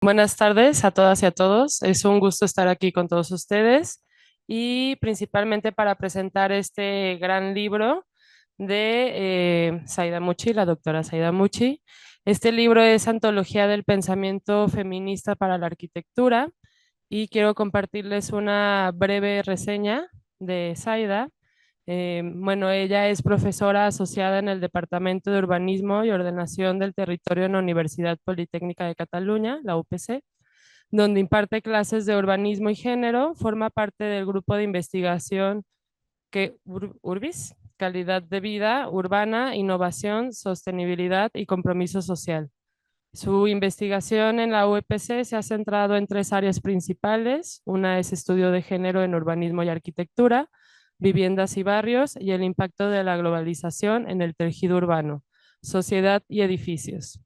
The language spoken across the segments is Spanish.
Buenas tardes a todas y a todos. Es un gusto estar aquí con todos ustedes y principalmente para presentar este gran libro de Saida Muchi, la doctora Saida Muchi. Este libro es Antología del Pensamiento Feminista para la Arquitectura y quiero compartirles una breve reseña de Saida. Bueno, ella es profesora asociada en el Departamento de Urbanismo y Ordenación del Territorio en la Universidad Politécnica de Cataluña, la UPC, donde imparte clases de urbanismo y género. Forma parte del grupo de investigación Urbis, calidad de vida urbana, innovación, sostenibilidad y compromiso social. Su investigación en la UPC se ha centrado en tres áreas principales. Una es estudio de género en urbanismo y arquitectura, viviendas y barrios, y el impacto de la globalización en el tejido urbano, sociedad y edificios.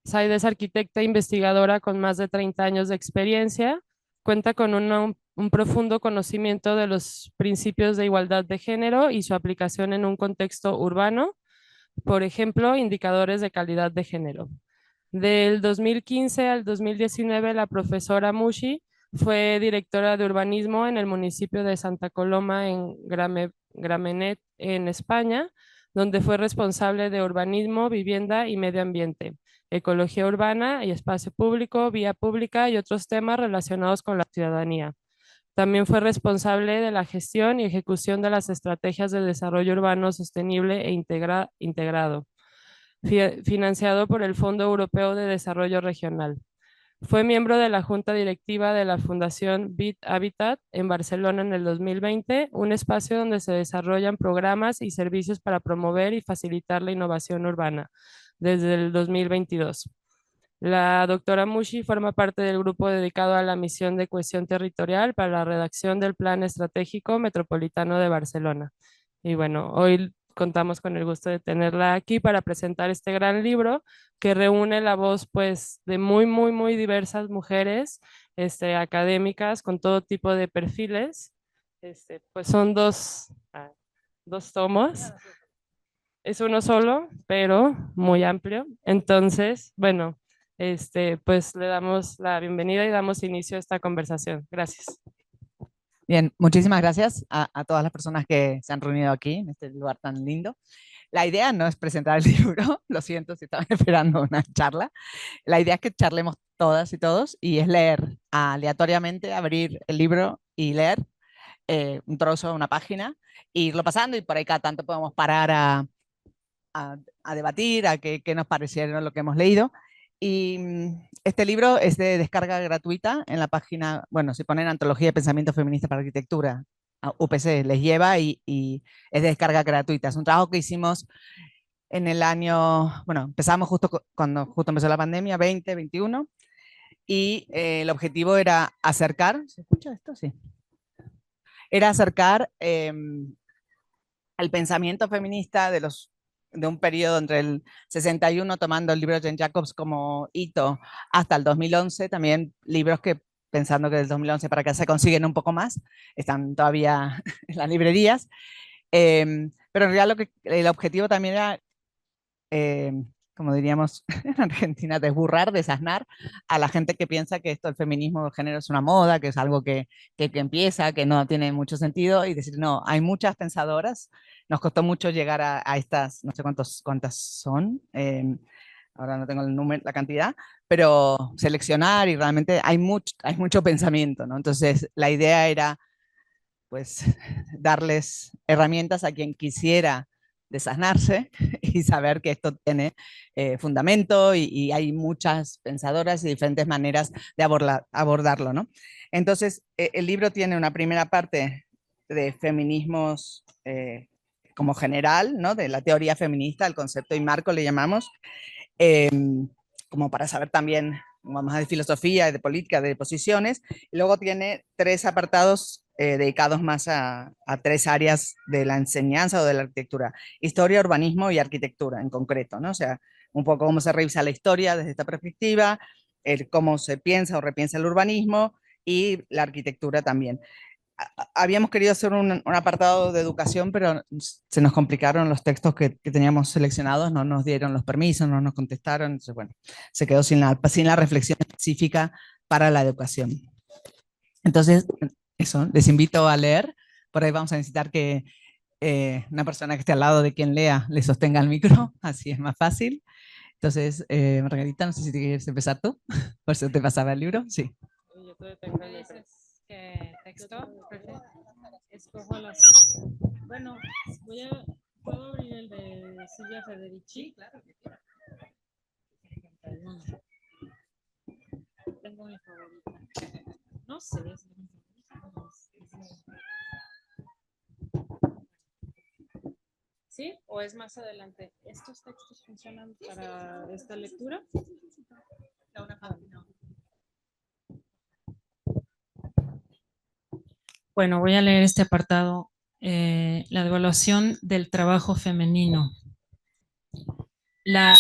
Saida es arquitecta e investigadora con más de 30 años de experiencia. Cuenta con un profundo conocimiento de los principios de igualdad de género y su aplicación en un contexto urbano, por ejemplo, indicadores de calidad de género. Del 2015 al 2019, la profesora Mushi fue directora de urbanismo en el municipio de Santa Coloma, en Gramenet, en España, donde fue responsable de urbanismo, vivienda y medio ambiente, ecología urbana y espacio público, vía pública y otros temas relacionados con la ciudadanía. También fue responsable de la gestión y ejecución de las estrategias de desarrollo urbano sostenible e integrado, financiado por el Fondo Europeo de Desarrollo Regional. Fue miembro de la junta directiva de la Fundación Bit Habitat en Barcelona en el 2020, un espacio donde se desarrollan programas y servicios para promover y facilitar la innovación urbana desde el 2022. La doctora Mushi forma parte del grupo dedicado a la misión de cohesión territorial para la redacción del Plan Estratégico Metropolitano de Barcelona. Y bueno, hoy contamos con el gusto de tenerla aquí para presentar este gran libro que reúne la voz pues de muy diversas mujeres académicas con todo tipo de perfiles. Pues son dos tomos. Es uno solo, pero muy amplio. Entonces, bueno, pues le damos la bienvenida y damos inicio a esta conversación. Gracias. Bien, muchísimas gracias a todas las personas que se han reunido aquí en este lugar tan lindo. La idea no es presentar el libro, lo siento si estaban esperando una charla. La idea es que charlemos todas y todos y es leer aleatoriamente, abrir el libro y leer un trozo, una página, e irlo pasando y por ahí cada tanto podemos parar a debatir, a qué nos parecieron lo que hemos leído. Y este libro es de descarga gratuita en la página, bueno, si ponen Antología de Pensamiento Feminista para Arquitectura, a UPC les lleva y es de descarga gratuita. Es un trabajo que hicimos en el año, bueno, empezamos cuando justo empezó la pandemia, 2021, y el objetivo era acercar, ¿se escucha esto? Sí. Era acercar el pensamiento feminista de un periodo entre el 61, tomando el libro de Jane Jacobs como hito, hasta el 2011, también libros que, pensando que del 2011 para acá se consiguen un poco más, están todavía en las librerías, pero en realidad el objetivo también era, eh, como diríamos en Argentina, desburrar, desasnar a la gente que piensa que esto, el feminismo de género es una moda, que es algo que empieza, que no tiene mucho sentido, y decir, no, hay muchas pensadoras. Nos costó mucho llegar a estas, no sé cuántas son, ahora no tengo el número, la cantidad, pero seleccionar y realmente hay mucho pensamiento, ¿no? Entonces, la idea era, pues, darles herramientas a quien quisiera desasnarse y saber que esto tiene fundamento y hay muchas pensadoras y diferentes maneras de abordarlo, ¿no? Entonces, el libro tiene una primera parte de feminismos como general, ¿no? De la teoría feminista, el concepto y marco le llamamos, eh, como para saber también, vamos a de filosofía, de política, de posiciones. Y luego tiene tres apartados dedicados más a tres áreas de la enseñanza o de la arquitectura: historia, urbanismo y arquitectura en concreto, ¿no? O sea, un poco cómo se revisa la historia desde esta perspectiva, cómo se piensa o repiensa el urbanismo y la arquitectura también. habíamos querido hacer un apartado de educación, pero se nos complicaron los textos que teníamos seleccionados, no nos dieron los permisos, no nos contestaron, entonces bueno, se quedó sin la reflexión específica para la educación. Entonces, eso, les invito a leer, por ahí vamos a necesitar que una persona que esté al lado de quien lea le sostenga el micro, así es más fácil. Entonces, Margarita, no sé si quieres empezar tú, por eso te pasaba el libro, sí. ¿Qué dices? ¿Qué texto? Escojo las... Bueno, ¿puedo abrir el de Silvia Federici? Claro. Tengo mi favorita. No sé. ¿Sí? ¿O es más adelante? ¿Estos textos funcionan para esta lectura? Bueno, voy a leer este apartado, la devaluación del trabajo femenino. La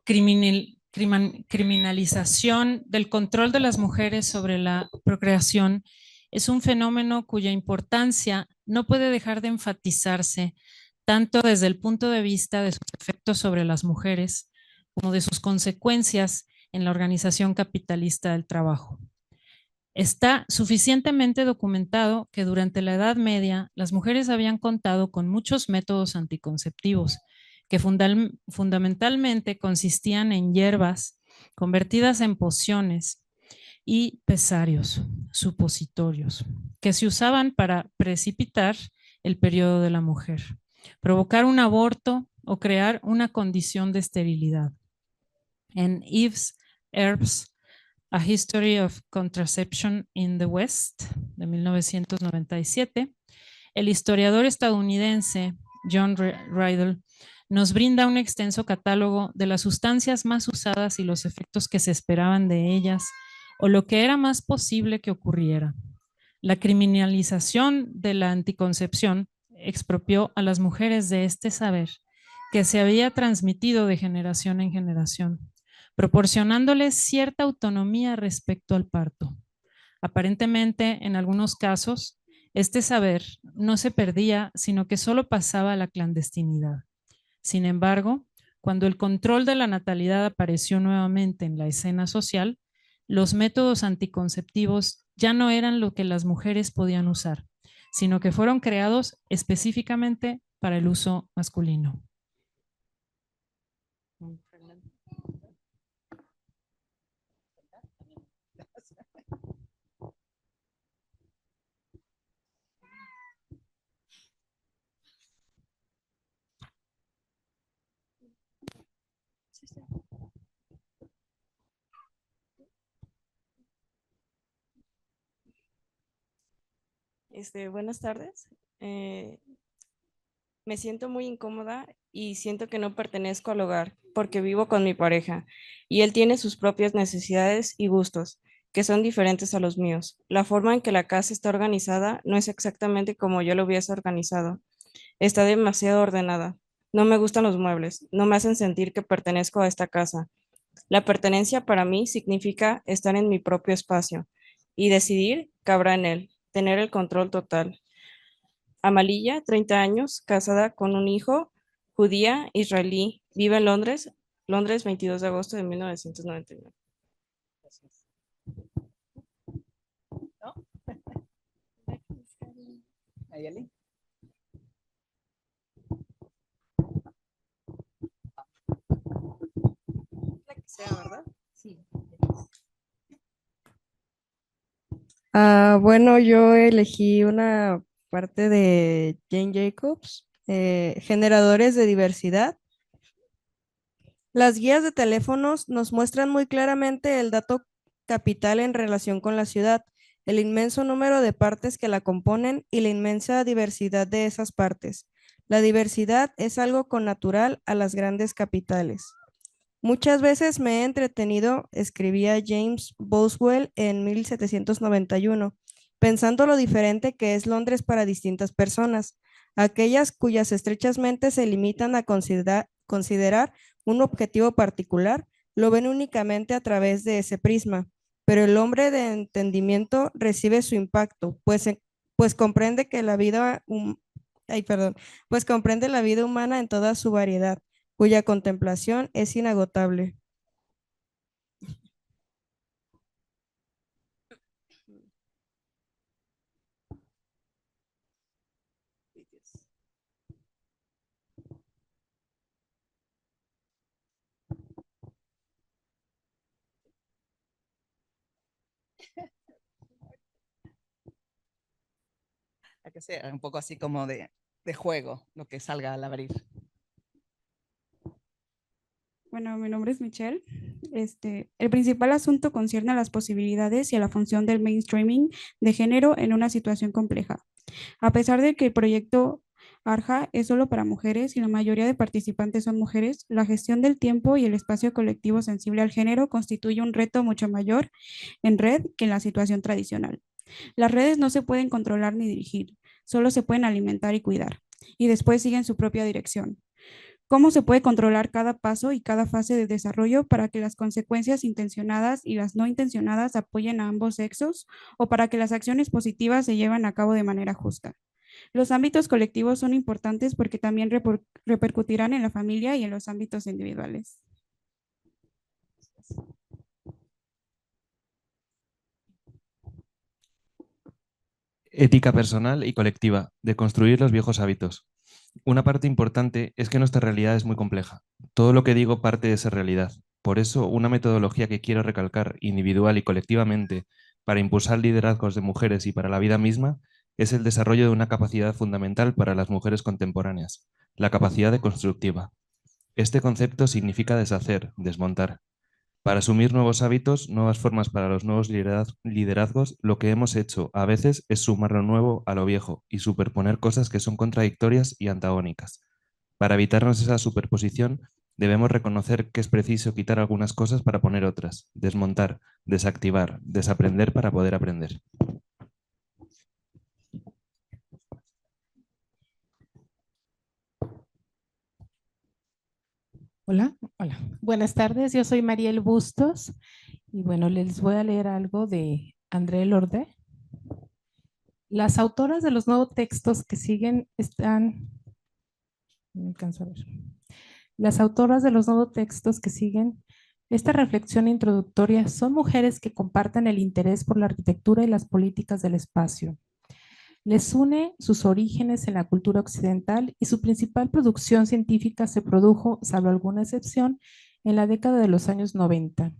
criminalización del control de las mujeres sobre la procreación es un fenómeno cuya importancia no puede dejar de enfatizarse tanto desde el punto de vista de sus efectos sobre las mujeres como de sus consecuencias en la organización capitalista del trabajo. Está suficientemente documentado que durante la Edad Media las mujeres habían contado con muchos métodos anticonceptivos que fundamentalmente consistían en hierbas convertidas en pociones y pesarios, supositorios, que se usaban para precipitar el periodo de la mujer, provocar un aborto o crear una condición de esterilidad. En Eve's Herbs, A History of Contraception in the West, de 1997, el historiador estadounidense John Riddle nos brinda un extenso catálogo de las sustancias más usadas y los efectos que se esperaban de ellas o lo que era más posible que ocurriera. La criminalización de la anticoncepción expropió a las mujeres de este saber que se había transmitido de generación en generación, proporcionándoles cierta autonomía respecto al parto. Aparentemente, en algunos casos, este saber no se perdía, sino que solo pasaba a la clandestinidad. Sin embargo, cuando el control de la natalidad apareció nuevamente en la escena social, los métodos anticonceptivos ya no eran lo que las mujeres podían usar, sino que fueron creados específicamente para el uso masculino. Buenas tardes. Me siento muy incómoda y siento que no pertenezco al hogar porque vivo con mi pareja y él tiene sus propias necesidades y gustos que son diferentes a los míos. La forma en que la casa está organizada no es exactamente como yo lo hubiese organizado. Está demasiado ordenada. No me gustan los muebles, no me hacen sentir que pertenezco a esta casa. La pertenencia para mí significa estar en mi propio espacio y decidir cabrá en él, tener el control total. Amalilla, 30 años, casada con un hijo, judía, israelí, vive en Londres, Londres, 22 de agosto de 1999. ¿No? ¿Ayali? La que sea, ¿verdad? Sí. Bueno, yo elegí una parte de Jane Jacobs, generadores de diversidad. Las guías de teléfonos nos muestran muy claramente el dato capital en relación con la ciudad, el inmenso número de partes que la componen y la inmensa diversidad de esas partes. La diversidad es algo connatural a las grandes capitales. Muchas veces me he entretenido, escribía James Boswell en 1791, pensando lo diferente que es Londres para distintas personas, aquellas cuyas estrechas mentes se limitan a considerar un objetivo particular, lo ven únicamente a través de ese prisma, pero el hombre de entendimiento recibe su impacto, pues pues comprende que la vida, pues comprende la vida humana en toda su variedad, cuya contemplación es inagotable. Hay que ser un poco así como de juego, lo que salga al abrir. Bueno, mi nombre es Michelle. El principal asunto concierne a las posibilidades y a la función del mainstreaming de género en una situación compleja. A pesar de que el proyecto ARJA es solo para mujeres y la mayoría de participantes son mujeres, la gestión del tiempo y el espacio colectivo sensible al género constituye un reto mucho mayor en red que en la situación tradicional. Las redes no se pueden controlar ni dirigir, solo se pueden alimentar y cuidar, y después siguen su propia dirección. ¿Cómo se puede controlar cada paso y cada fase de desarrollo para que las consecuencias intencionadas y las no intencionadas apoyen a ambos sexos o para que las acciones positivas se lleven a cabo de manera justa? Los ámbitos colectivos son importantes porque también repercutirán en la familia y en los ámbitos individuales. Ética personal y colectiva, de construir los viejos hábitos. Una parte importante es que nuestra realidad es muy compleja. Todo lo que digo parte de esa realidad. Por eso, una metodología que quiero recalcar individual y colectivamente para impulsar liderazgos de mujeres y para la vida misma es el desarrollo de una capacidad fundamental para las mujeres contemporáneas, la capacidad de constructiva. Este concepto significa deshacer, desmontar. Para asumir nuevos hábitos, nuevas formas para los nuevos liderazgos, lo que hemos hecho a veces es sumar lo nuevo a lo viejo y superponer cosas que son contradictorias y antagónicas. Para evitarnos esa superposición, debemos reconocer que es preciso quitar algunas cosas para poner otras, desmontar, desactivar, desaprender para poder aprender. Hola. Buenas tardes, yo soy Mariel Bustos y bueno, les voy a leer algo de André Lorde. Las autoras de los nuevos textos que siguen no alcanzo a ver. Las autoras de los nuevos textos que siguen esta reflexión introductoria son mujeres que comparten el interés por la arquitectura y las políticas del espacio. Les une sus orígenes en la cultura occidental y su principal producción científica se produjo, salvo alguna excepción, en la década de los años 90.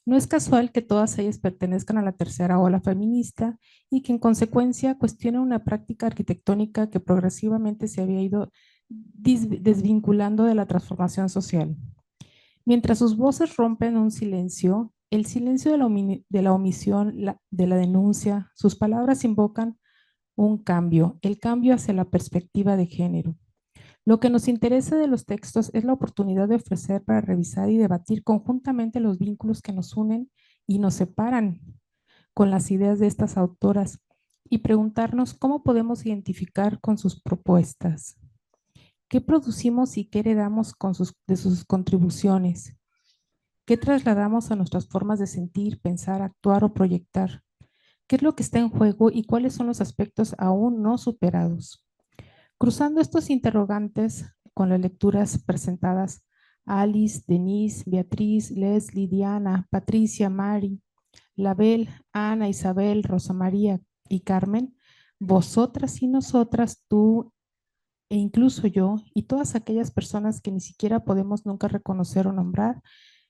No es casual que todas ellas pertenezcan a la tercera ola feminista y que en consecuencia cuestionen una práctica arquitectónica que progresivamente se había ido desvinculando de la transformación social. Mientras sus voces rompen un silencio, el silencio de la omisión, de la denuncia, sus palabras invocan un cambio, el cambio hacia la perspectiva de género. Lo que nos interesa de los textos es la oportunidad de ofrecer para revisar y debatir conjuntamente los vínculos que nos unen y nos separan con las ideas de estas autoras y preguntarnos cómo podemos identificar con sus propuestas. ¿Qué producimos y qué heredamos de sus contribuciones? ¿Qué trasladamos a nuestras formas de sentir, pensar, actuar o proyectar? ¿Qué es lo que está en juego y cuáles son los aspectos aún no superados? Cruzando estos interrogantes con las lecturas presentadas, Alice, Denise, Beatriz, Leslie, Diana, Patricia, Mari, Label, Ana, Isabel, Rosa María y Carmen, vosotras y nosotras, tú e incluso yo y todas aquellas personas que ni siquiera podemos nunca reconocer o nombrar,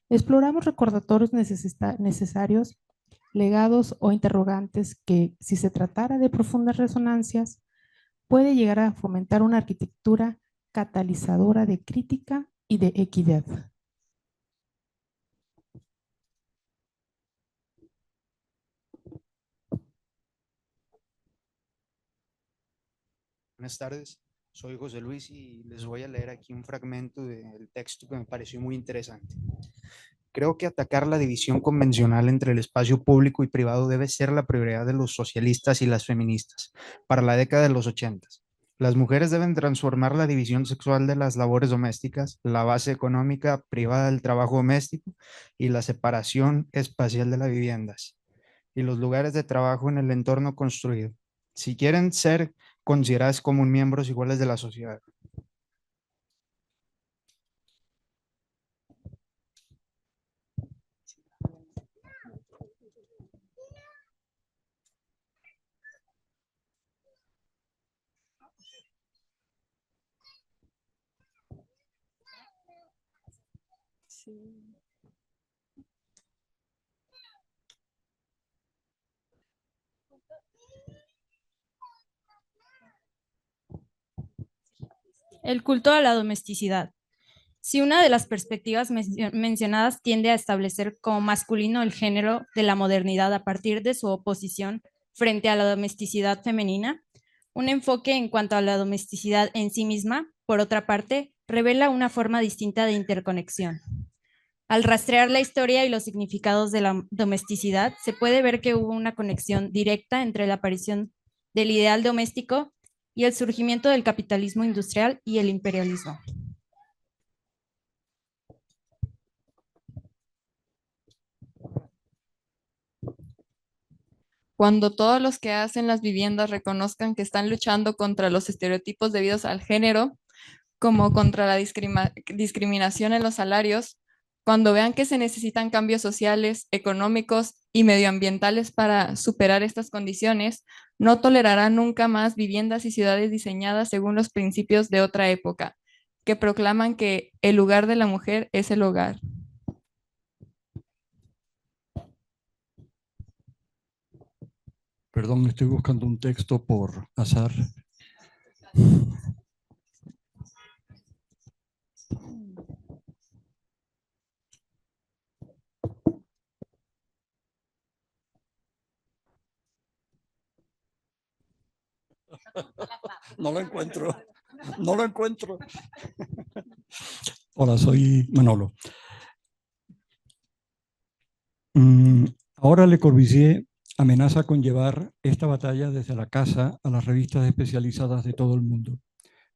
exploramos recordatorios necesarios, legados o interrogantes que, si se tratara de profundas resonancias, puede llegar a fomentar una arquitectura catalizadora de crítica y de equidad. Buenas tardes, soy José Luis y les voy a leer aquí un fragmento del texto que me pareció muy interesante. Creo que atacar la división convencional entre el espacio público y privado debe ser la prioridad de los socialistas y las feministas para la década de los 80. Las mujeres deben transformar la división sexual de las labores domésticas, la base económica privada del trabajo doméstico y la separación espacial de las viviendas y los lugares de trabajo en el entorno construido. si quieren ser consideradas como miembros iguales de la sociedad. El culto a la domesticidad. Si una de las perspectivas mencionadas tiende a establecer como masculino el género de la modernidad a partir de su oposición frente a la domesticidad femenina, un enfoque en cuanto a la domesticidad en sí misma, por otra parte, revela una forma distinta de interconexión. Al rastrear la historia y los significados de la domesticidad, se puede ver que hubo una conexión directa entre la aparición del ideal doméstico y el surgimiento del capitalismo industrial y el imperialismo. Cuando todos los que hacen las viviendas reconozcan que están luchando contra los estereotipos debidos al género, como contra la discriminación en los salarios, cuando vean que se necesitan cambios sociales, económicos y medioambientales para superar estas condiciones, no tolerarán nunca más viviendas y ciudades diseñadas según los principios de otra época, que proclaman que el lugar de la mujer es el hogar. Perdón, estoy buscando un texto por azar. No lo encuentro. No lo encuentro. Hola, soy Manolo. Ahora Le Corbusier amenaza con llevar esta batalla desde la casa a las revistas especializadas de todo el mundo.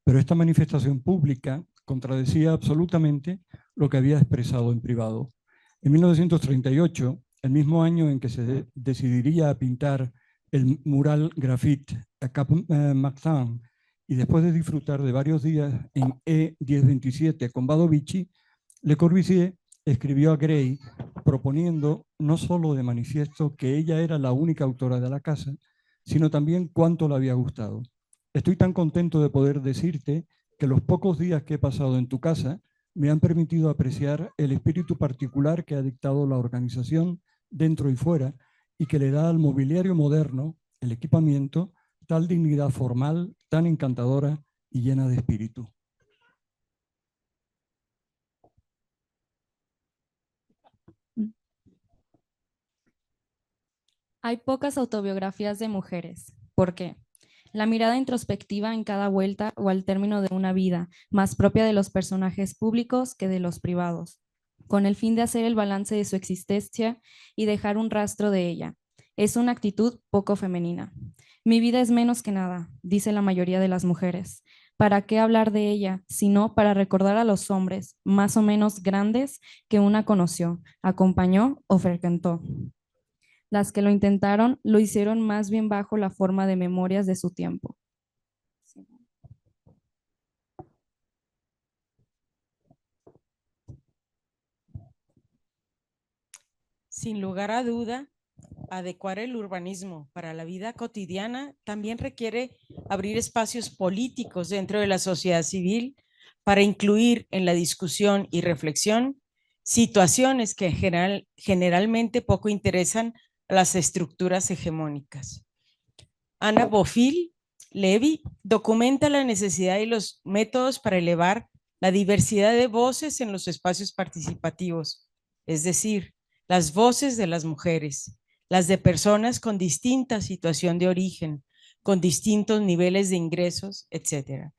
Pero esta manifestación pública contradecía absolutamente lo que había expresado en privado. En 1938, el mismo año en que se decidiría a pintar el mural grafite a Cap Martin, y después de disfrutar de varios días en E1027 con Badovici, Le Corbusier escribió a Gray proponiendo no solo de manifiesto que ella era la única autora de la casa, sino también cuánto le había gustado. Estoy tan contento de poder decirte que los pocos días que he pasado en tu casa me han permitido apreciar el espíritu particular que ha dictado la organización dentro y fuera y que le da al mobiliario moderno, el equipamiento, tal dignidad formal, tan encantadora y llena de espíritu. Hay pocas autobiografías de mujeres. ¿Por qué? La mirada introspectiva en cada vuelta o al término de una vida, más propia de los personajes públicos que de los privados, con el fin de hacer el balance de su existencia y dejar un rastro de ella. Es una actitud poco femenina. Mi vida es menos que nada, dice la mayoría de las mujeres. ¿Para qué hablar de ella, sino para recordar a los hombres, más o menos grandes, que una conoció, acompañó o frecuentó? Las que lo intentaron lo hicieron más bien bajo la forma de memorias de su tiempo. Sin lugar a duda, adecuar el urbanismo para la vida cotidiana también requiere abrir espacios políticos dentro de la sociedad civil para incluir en la discusión y reflexión situaciones que generalmente poco interesan a las estructuras hegemónicas. Anna Bofill Levi documenta la necesidad y los métodos para elevar la diversidad de voces en los espacios participativos, es decir, las voces de las mujeres, las de personas con distinta situación de origen, con distintos niveles de ingresos, etc.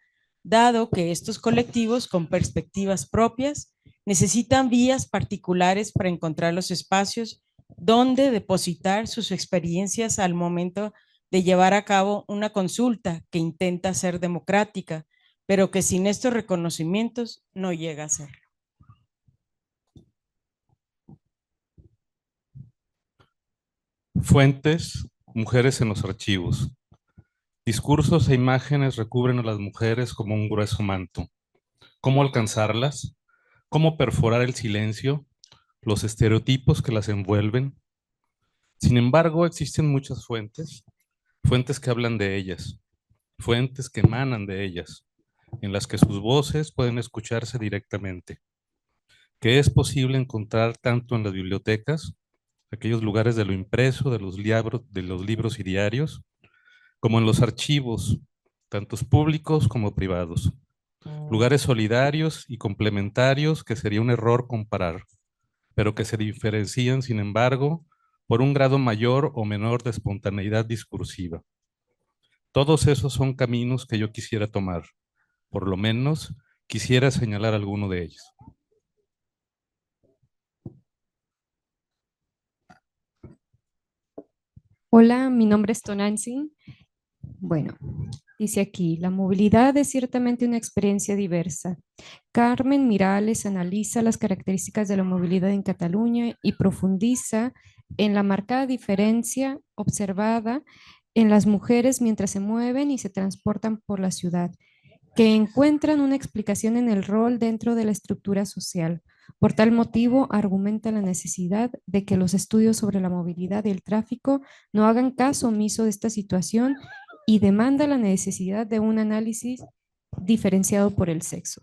Dado que estos colectivos con perspectivas propias necesitan vías particulares para encontrar los espacios donde depositar sus experiencias al momento de llevar a cabo una consulta que intenta ser democrática, pero que sin estos reconocimientos no llega a serlo. Fuentes, mujeres en los archivos. Discursos e imágenes recubren a las mujeres como un grueso manto. ¿Cómo alcanzarlas? ¿Cómo perforar el silencio? Los estereotipos que las envuelven. Sin embargo, existen muchas fuentes, fuentes que hablan de ellas, fuentes que emanan de ellas, en las que sus voces pueden escucharse directamente, que es posible encontrar tanto en las bibliotecas, aquellos lugares de lo impreso, de los libros y diarios, como en los archivos, tantos públicos como privados, lugares solidarios y complementarios que sería un error comparar, pero que se diferencian, sin embargo, por un grado mayor o menor de espontaneidad discursiva. Todos esos son caminos que yo quisiera tomar, por lo menos quisiera señalar alguno de ellos. Hola, mi nombre es Tonantzin. Bueno, dice aquí, la movilidad es ciertamente una experiencia diversa. Carmen Miralles analiza las características de la movilidad en Cataluña y profundiza en la marcada diferencia observada en las mujeres mientras se mueven y se transportan por la ciudad, que encuentran una explicación en el rol dentro de la estructura social. Por tal motivo, argumenta la necesidad de que los estudios sobre la movilidad y el tráfico no hagan caso omiso de esta situación y demanda la necesidad de un análisis diferenciado por el sexo.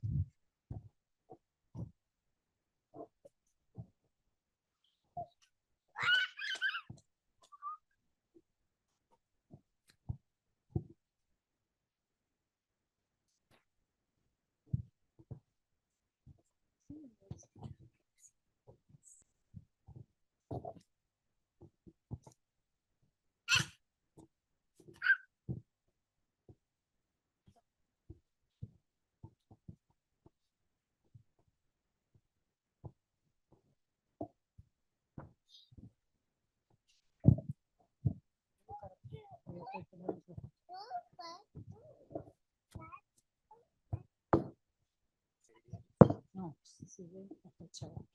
No, sí, chavo.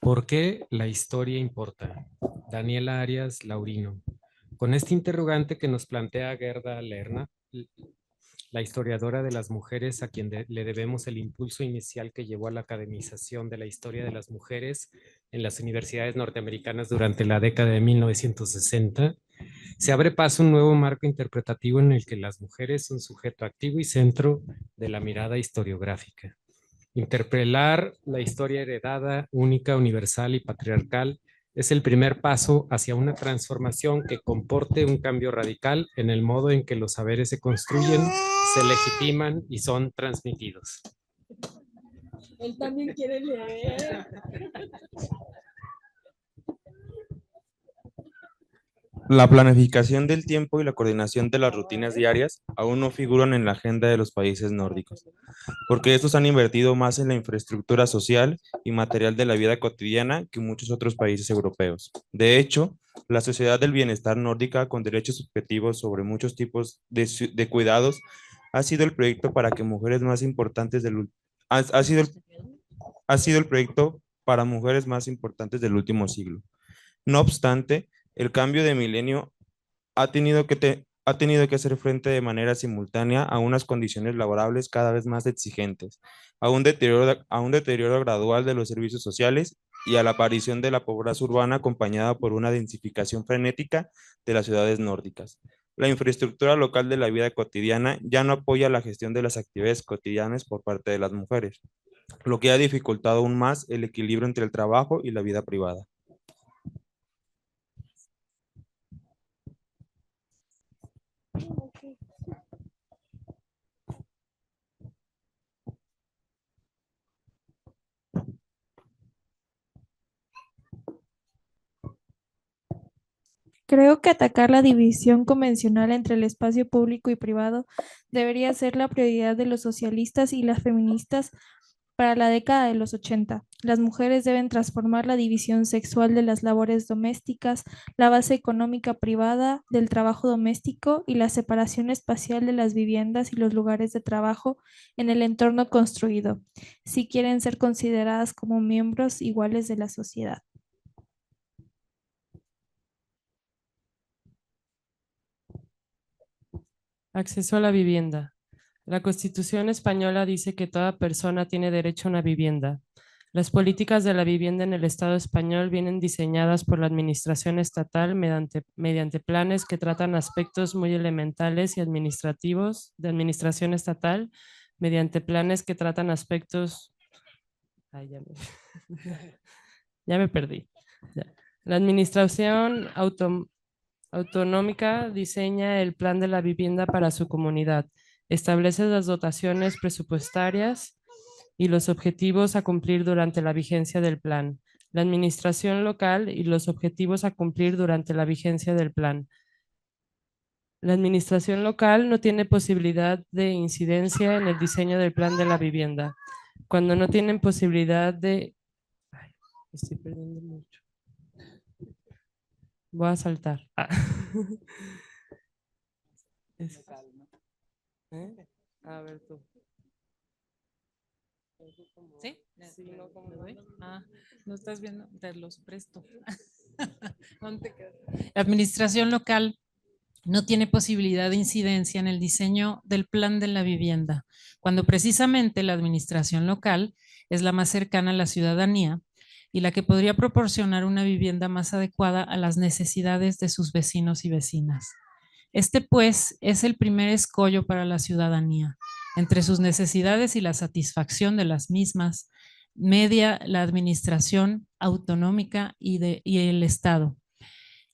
¿Por qué la historia importa? Daniela Arias Laurino. Con este interrogante que nos plantea Gerda Lerner, la historiadora de las mujeres a quien le debemos el impulso inicial que llevó a la academización de la historia de las mujeres en las universidades norteamericanas durante la década de 1960, se abre paso un nuevo marco interpretativo en el que las mujeres son sujeto activo y centro de la mirada historiográfica. Interpelar la historia heredada, única, universal y patriarcal es el primer paso hacia una transformación que comporte un cambio radical en el modo en que los saberes se construyen, se legitiman y son transmitidos. Él también quiere leer. La planificación del tiempo y la coordinación de las rutinas diarias aún no figuran en la agenda de los países nórdicos, porque estos han invertido más en la infraestructura social y material de la vida cotidiana que muchos otros países europeos. De hecho, la sociedad del bienestar nórdica, con derechos subjetivos sobre muchos tipos de cuidados, ha sido el proyecto para que mujeres más importantes ha sido el proyecto para mujeres más importantes del último siglo. No obstante, el cambio de milenio ha tenido que hacer frente de manera simultánea a unas condiciones laborables cada vez más exigentes, a un deterioro gradual de los servicios sociales y a la aparición de la pobreza urbana acompañada por una densificación frenética de las ciudades nórdicas. La infraestructura local de la vida cotidiana ya no apoya la gestión de las actividades cotidianas por parte de las mujeres, lo que ha dificultado aún más el equilibrio entre el trabajo y la vida privada. Creo que atacar la división convencional entre el espacio público y privado debería ser la prioridad de los socialistas y las feministas Para la década de los 80, las mujeres deben transformar la división sexual de las labores domésticas, la base económica privada del trabajo doméstico y la separación espacial de las viviendas y los lugares de trabajo en el entorno construido, si quieren ser consideradas como miembros iguales de la sociedad. Acceso a la vivienda. La Constitución española dice que toda persona tiene derecho a una vivienda. Las políticas de la vivienda en el Estado español vienen diseñadas por la Administración estatal mediante planes que tratan aspectos muy elementales y administrativos de administración estatal, mediante planes que tratan aspectos... Ay, ya me perdí. Ya. La Administración autonómica diseña el plan de la vivienda para su comunidad. Establece las dotaciones presupuestarias y los objetivos a cumplir durante la vigencia del plan. La administración local y los objetivos a cumplir durante la vigencia del plan. La administración local no tiene posibilidad de incidencia en el diseño del plan de la vivienda. Cuando no tienen posibilidad de... Ay, estoy perdiendo mucho. Voy a saltar. ¿Eh? A ver tú. ¿Sí? Sí, no, ¿cómo lo ves? No estás viendo, te los presto. La administración local no tiene posibilidad de incidencia en el diseño del plan de la vivienda, cuando precisamente la administración local es la más cercana a la ciudadanía y la que podría proporcionar una vivienda más adecuada a las necesidades de sus vecinos y vecinas. Este, pues, es el primer escollo para la ciudadanía. Entre sus necesidades y la satisfacción de las mismas, media la administración autonómica y el Estado,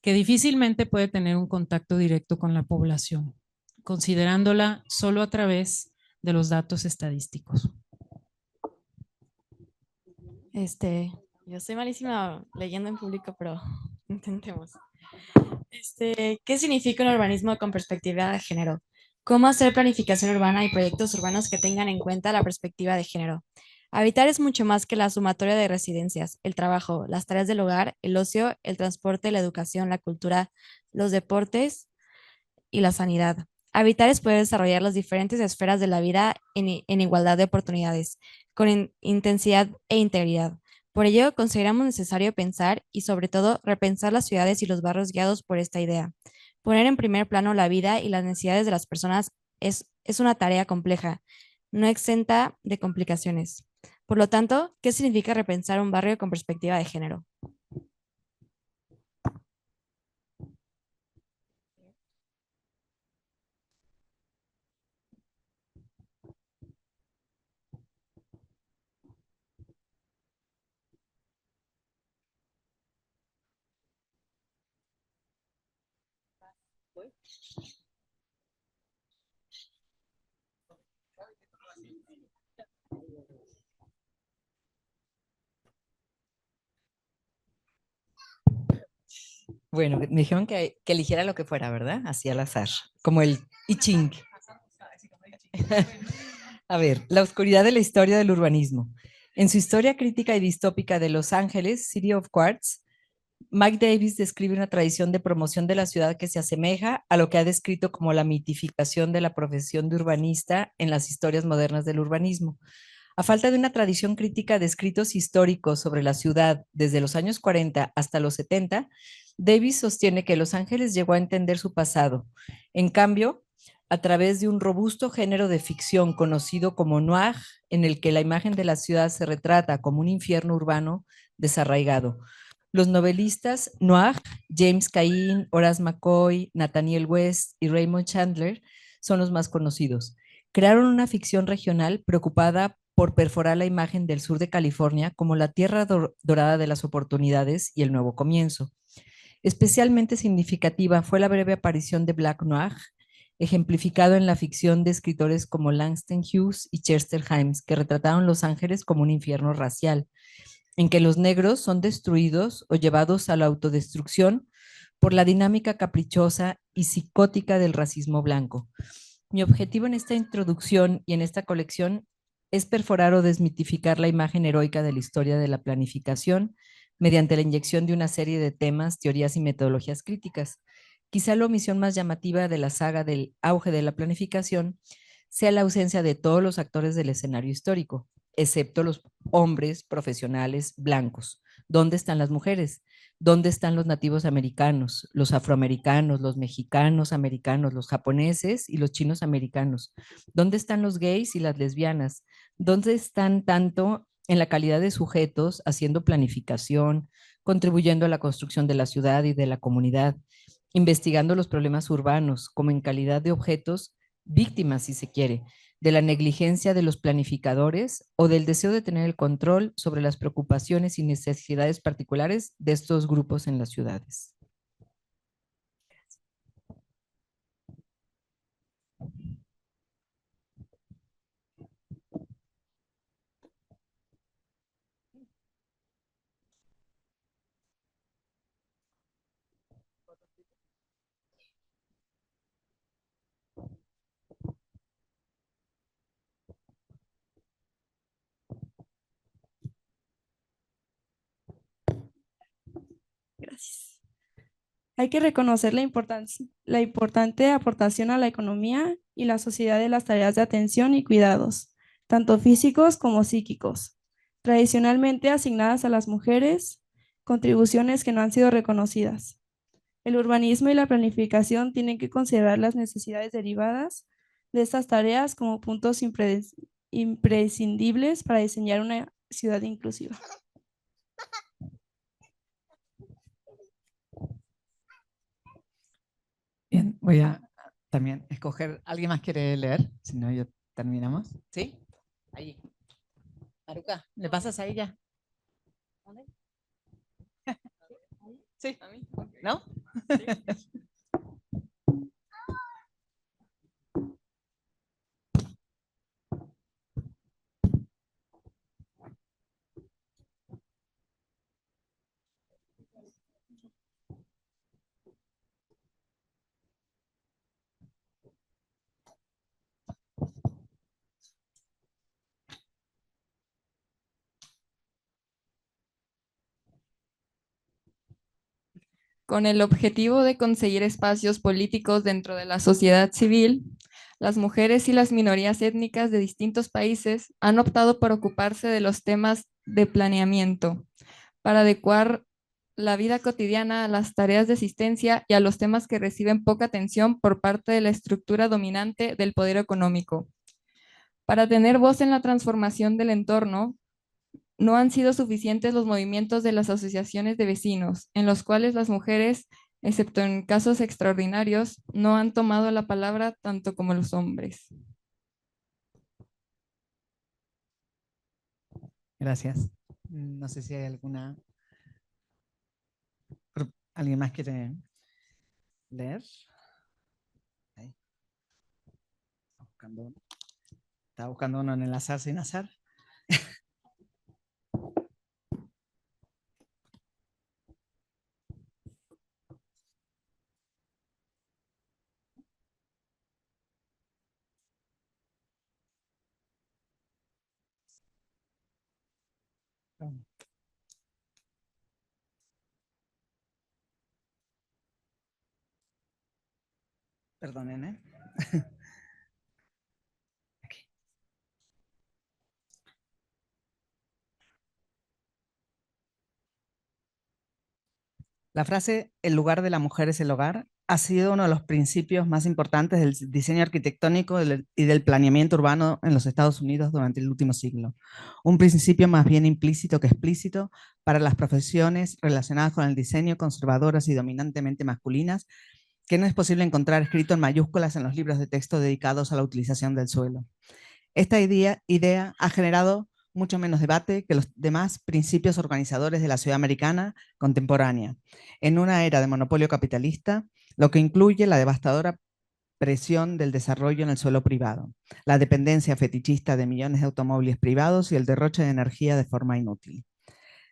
que difícilmente puede tener un contacto directo con la población, considerándola solo a través de los datos estadísticos. Yo soy malísima leyendo en público, pero intentemos. ¿Qué significa un urbanismo con perspectiva de género? ¿Cómo hacer planificación urbana y proyectos urbanos que tengan en cuenta la perspectiva de género? Habitar es mucho más que la sumatoria de residencias, el trabajo, las tareas del hogar, el ocio, el transporte, la educación, la cultura, los deportes y la sanidad. Habitar es poder desarrollar las diferentes esferas de la vida en igualdad de oportunidades, con intensidad e integridad. Por ello, consideramos necesario pensar y, sobre todo, repensar las ciudades y los barrios guiados por esta idea. Poner en primer plano la vida y las necesidades de las personas es una tarea compleja, no exenta de complicaciones. Por lo tanto, ¿qué significa repensar un barrio con perspectiva de género? Bueno, me dijeron que eligiera lo que fuera, ¿verdad? Así al azar, como el I Ching. A ver, la oscuridad de la historia del urbanismo. En su historia crítica y distópica de Los Ángeles, City of Quartz, Mike Davis describe una tradición de promoción de la ciudad que se asemeja a lo que ha descrito como la mitificación de la profesión de urbanista en las historias modernas del urbanismo. A falta de una tradición crítica de escritos históricos sobre la ciudad desde los años 40 hasta los 70, Davis sostiene que Los Ángeles llegó a entender su pasado. En cambio, a través de un robusto género de ficción conocido como noir, en el que la imagen de la ciudad se retrata como un infierno urbano desarraigado. Los novelistas noir, James Cain, Horace McCoy, Nathaniel West y Raymond Chandler, son los más conocidos. Crearon una ficción regional preocupada por perforar la imagen del sur de California como la tierra dorada de las oportunidades y el nuevo comienzo. Especialmente significativa fue la breve aparición de Black Noir, ejemplificado en la ficción de escritores como Langston Hughes y Chester Himes, que retrataron Los Ángeles como un infierno racial, en que los negros son destruidos o llevados a la autodestrucción por la dinámica caprichosa y psicótica del racismo blanco. Mi objetivo en esta introducción y en esta colección es perforar o desmitificar la imagen heroica de la historia de la planificación mediante la inyección de una serie de temas, teorías y metodologías críticas. Quizá la omisión más llamativa de la saga del auge de la planificación sea la ausencia de todos los actores del escenario histórico, excepto los hombres profesionales blancos. ¿Dónde están las mujeres? ¿Dónde están los nativos americanos, los afroamericanos, los mexicanos americanos, los japoneses y los chinos americanos? ¿Dónde están los gays y las lesbianas? ¿Dónde están tanto en la calidad de sujetos haciendo planificación, contribuyendo a la construcción de la ciudad y de la comunidad, investigando los problemas urbanos, como en calidad de objetos víctimas, si se quiere, de la negligencia de los planificadores o del deseo de tener el control sobre las preocupaciones y necesidades particulares de estos grupos en las ciudades? Gracias. Hay que reconocer la importante aportación a la economía y la sociedad de las tareas de atención y cuidados, tanto físicos como psíquicos, tradicionalmente asignadas a las mujeres, contribuciones que no han sido reconocidas. El urbanismo y la planificación tienen que considerar las necesidades derivadas de estas tareas como puntos imprescindibles para diseñar una ciudad inclusiva. Bien, voy a también escoger. ¿Alguien más quiere leer? Si no, ya terminamos. ¿Sí? Ahí. Maruca, ¿le pasas a ella? Sí. ¿No? Con el objetivo de conseguir espacios políticos dentro de la sociedad civil, las mujeres y las minorías étnicas de distintos países han optado por ocuparse de los temas de planeamiento, para adecuar la vida cotidiana a las tareas de asistencia y a los temas que reciben poca atención por parte de la estructura dominante del poder económico. Para tener voz en la transformación del entorno, no han sido suficientes los movimientos de las asociaciones de vecinos, en los cuales las mujeres, excepto en casos extraordinarios, no han tomado la palabra tanto como los hombres. Gracias. No sé si hay ¿Alguien más quiere leer? Ahí. Estaba buscando uno en el azar sin azar. Perdonen, ¿eh? La frase "el lugar de la mujer es el hogar" ha sido uno de los principios más importantes del diseño arquitectónico y del planeamiento urbano en los Estados Unidos durante el último siglo. Un principio más bien implícito que explícito para las profesiones relacionadas con el diseño, conservadoras y dominantemente masculinas, que no es posible encontrar escrito en mayúsculas en los libros de texto dedicados a la utilización del suelo. Esta idea ha generado mucho menos debate que los demás principios organizadores de la ciudad americana contemporánea, en una era de monopolio capitalista, lo que incluye la devastadora presión del desarrollo en el suelo privado, la dependencia fetichista de millones de automóviles privados y el derroche de energía de forma inútil.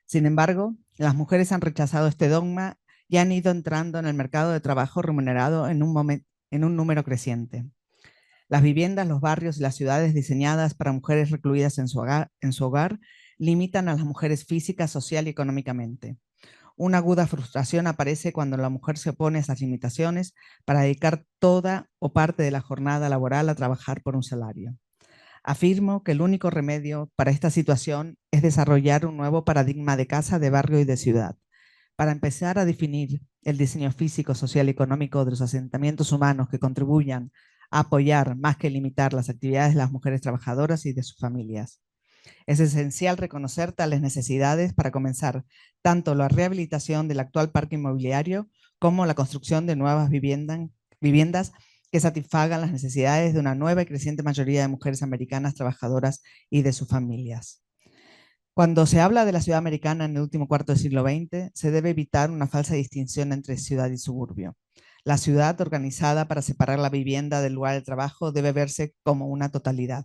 Sin embargo, las mujeres han rechazado este dogma y han ido entrando en el mercado de trabajo remunerado en un número creciente. Las viviendas, los barrios y las ciudades diseñadas para mujeres recluidas en su hogar limitan a las mujeres física, social y económicamente. Una aguda frustración aparece cuando la mujer se opone a esas limitaciones para dedicar toda o parte de la jornada laboral a trabajar por un salario. Afirmo que el único remedio para esta situación es desarrollar un nuevo paradigma de casa, de barrio y de ciudad, para empezar a definir el diseño físico, social y económico de los asentamientos humanos que contribuyan a apoyar más que limitar las actividades de las mujeres trabajadoras y de sus familias. Es esencial reconocer tales necesidades para comenzar tanto la rehabilitación del actual parque inmobiliario como la construcción de nuevas viviendas que satisfagan las necesidades de una nueva y creciente mayoría de mujeres americanas trabajadoras y de sus familias. Cuando se habla de la ciudad americana en el último cuarto del siglo XX, se debe evitar una falsa distinción entre ciudad y suburbio. La ciudad, organizada para separar la vivienda del lugar de trabajo, debe verse como una totalidad.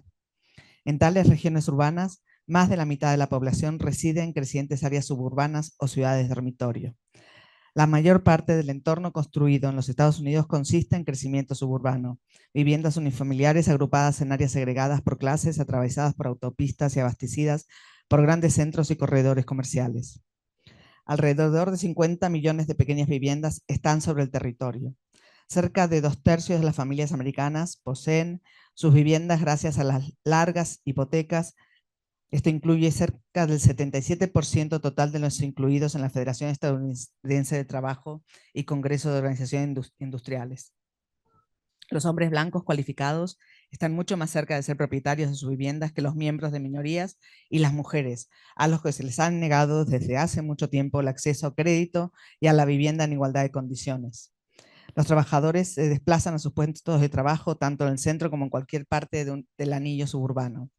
En tales regiones urbanas, más de la mitad de la población reside en crecientes áreas suburbanas o ciudades dormitorio. La mayor parte del entorno construido en los Estados Unidos consiste en crecimiento suburbano, viviendas unifamiliares agrupadas en áreas segregadas por clases, atravesadas por autopistas y abastecidas por grandes centros y corredores comerciales. Alrededor de 50 millones de pequeñas viviendas están sobre el territorio. Cerca de 2/3 de las familias americanas poseen sus viviendas gracias a las largas hipotecas. Esto incluye cerca del 77% total de los incluidos en la Federación Estadounidense de Trabajo y Congreso de Organizaciones Industriales. Los hombres blancos cualificados están mucho más cerca de ser propietarios de sus viviendas que los miembros de minorías y las mujeres, a los que se les han negado desde hace mucho tiempo el acceso a crédito y a la vivienda en igualdad de condiciones. Los trabajadores se desplazan a sus puestos de trabajo tanto en el centro como en cualquier parte del anillo suburbano.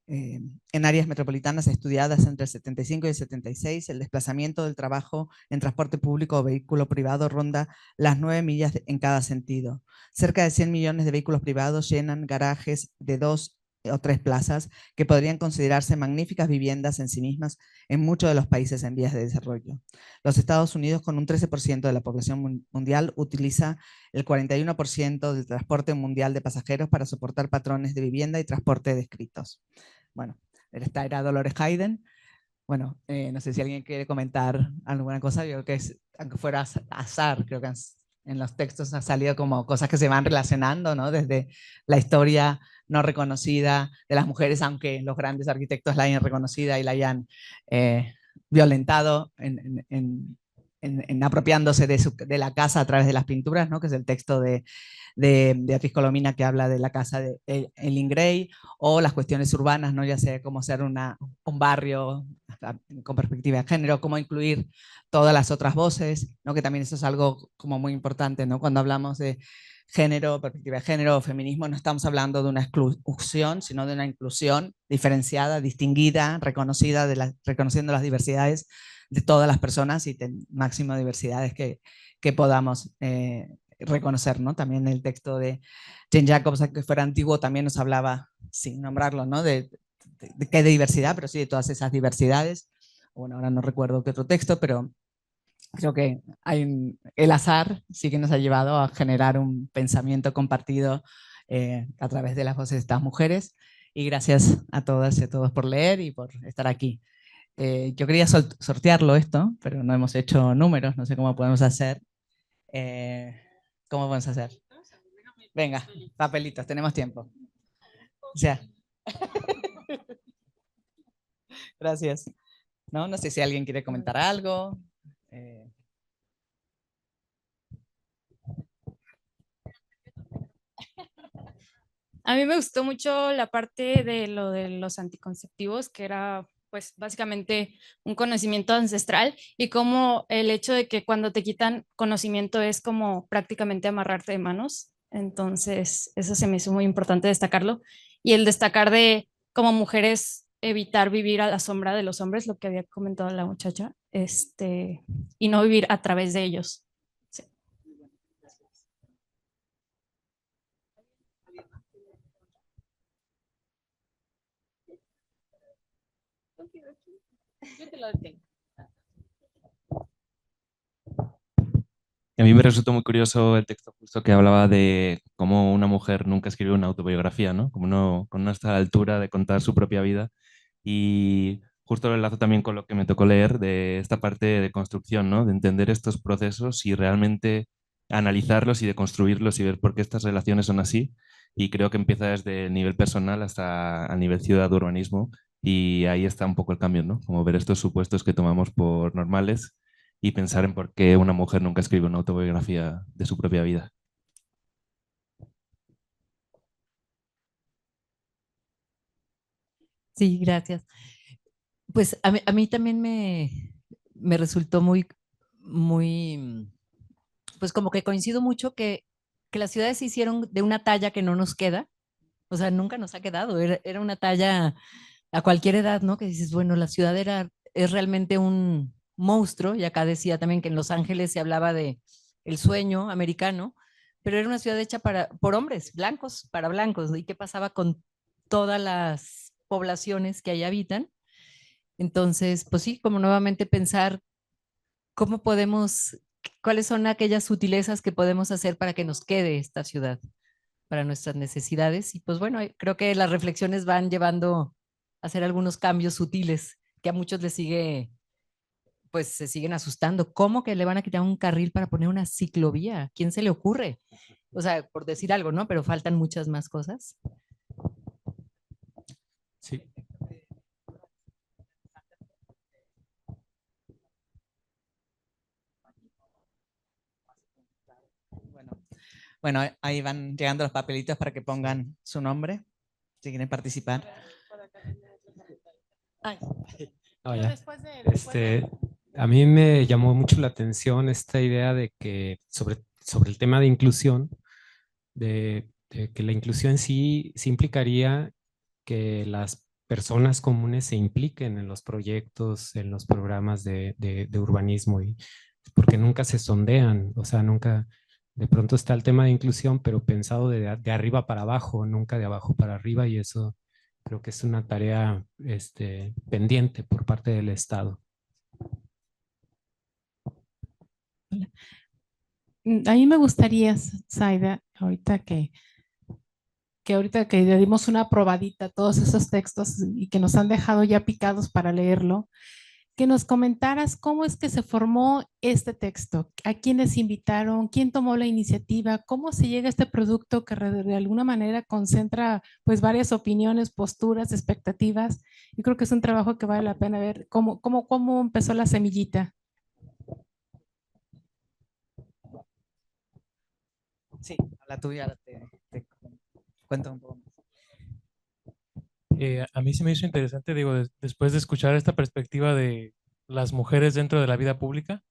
En áreas metropolitanas estudiadas entre el 75 y el 76, el desplazamiento del trabajo en transporte público o vehículo privado ronda las 9 millas en cada sentido. Cerca de 100 millones de vehículos privados llenan garajes de 2 o 3 plazas que podrían considerarse magníficas viviendas en sí mismas en muchos de los países en vías de desarrollo. Los Estados Unidos, con un 13% de la población mundial, utiliza el 41% del transporte mundial de pasajeros para soportar patrones de vivienda y transporte descritos. Bueno, esta era Dolores Hayden. Bueno, no sé si alguien quiere comentar alguna cosa. Yo creo que aunque fuera azar, creo que en los textos han salido como cosas que se van relacionando, ¿no? Desde la historia no reconocida de las mujeres, aunque los grandes arquitectos la hayan reconocida y la hayan violentado en apropiándose de la casa a través de las pinturas, ¿no? Que es el texto de Beatriz Colomina, que habla de la casa de Eileen Gray, o las cuestiones urbanas, ¿no? Ya sea cómo hacer un barrio con perspectiva de género, cómo incluir todas las otras voces, ¿no? Que también eso es algo como muy importante, ¿no? Cuando hablamos de género, perspectiva de género, feminismo, no estamos hablando de una exclusión, sino de una inclusión diferenciada, distinguida, reconociendo las diversidades de todas las personas y máximo diversidades que podamos reconocer, ¿no? También el texto de Jane Jacobs, que fuera antiguo, también nos hablaba, sin nombrarlo, ¿no? de qué diversidad, pero sí de todas esas diversidades. Bueno, ahora no recuerdo qué otro texto, pero creo que el azar sí que nos ha llevado a generar un pensamiento compartido a través de las voces de estas mujeres. Y gracias a todas y a todos por leer y por estar aquí. Yo quería sortearlo esto, pero no hemos hecho números, no sé cómo podemos hacer. ¿Cómo podemos hacer? Venga, papelitos, tenemos tiempo. O sea. Gracias. No sé si alguien quiere comentar algo. A mí me gustó mucho la parte de lo de los anticonceptivos, que era pues básicamente un conocimiento ancestral y como el hecho de que cuando te quitan conocimiento es como prácticamente amarrarte de manos. Entonces, eso se me hizo muy importante destacarlo. Y el destacar de como mujeres evitar vivir a la sombra de los hombres, lo que había comentado la muchacha, y no vivir a través de ellos. Sí. Yo te lo detengo. A mí me resultó muy curioso el texto justo que hablaba de cómo una mujer nunca escribe una autobiografía, ¿no? Como no, con no está a la altura de contar su propia vida. Y justo lo enlazo también con lo que me tocó leer de esta parte de construcción, ¿no? De entender estos procesos y realmente analizarlos y deconstruirlos y ver por qué estas relaciones son así. Y creo que empieza desde el nivel personal hasta el nivel ciudad, urbanismo. Y ahí está un poco el cambio, ¿no? Como ver estos supuestos que tomamos por normales y pensar en por qué una mujer nunca escribe una autobiografía de su propia vida. Sí, gracias. Pues a mí también me resultó muy, pues como que coincido mucho que las ciudades se hicieron de una talla que no nos queda, o sea, nunca nos ha quedado, era una talla a cualquier edad, ¿no? Que dices, bueno, la ciudad es realmente un monstruo, y acá decía también que en Los Ángeles se hablaba de el sueño americano, pero era una ciudad hecha por hombres, blancos, para blancos, ¿no? ¿Y qué pasaba con todas las poblaciones que ahí habitan? Entonces, pues sí, como nuevamente pensar cómo podemos, cuáles son aquellas sutilezas que podemos hacer para que nos quede esta ciudad, para nuestras necesidades. Y pues bueno, creo que las reflexiones van llevando a hacer algunos cambios sutiles que a muchos les pues se siguen asustando. ¿Cómo que le van a quitar un carril para poner una ciclovía? ¿Quién se le ocurre? O sea, por decir algo, ¿no? Pero faltan muchas más cosas. Sí. Bueno, ahí van llegando los papelitos para que pongan su nombre, si quieren participar. No, ya. A mí me llamó mucho la atención esta idea de que sobre el tema de inclusión, de que la inclusión sí implicaría que las personas comunes se impliquen en los proyectos, en los programas de urbanismo, y porque nunca se sondean, o sea, nunca, de pronto está el tema de inclusión, pero pensado de arriba para abajo, nunca de abajo para arriba, y eso creo que es una tarea pendiente por parte del Estado. A mí me gustaría, Zaida, ahorita que le dimos una probadita a todos esos textos y que nos han dejado ya picados para leerlo, que nos comentaras cómo es que se formó este texto, a quiénes invitaron, quién tomó la iniciativa, cómo se llega a este producto que de alguna manera concentra pues varias opiniones, posturas, expectativas. Yo creo que es un trabajo que vale la pena ver cómo empezó la semillita. Sí, la tuya te cuento un poco más. A mí se me hizo interesante, digo, después de escuchar esta perspectiva de las mujeres dentro de la vida pública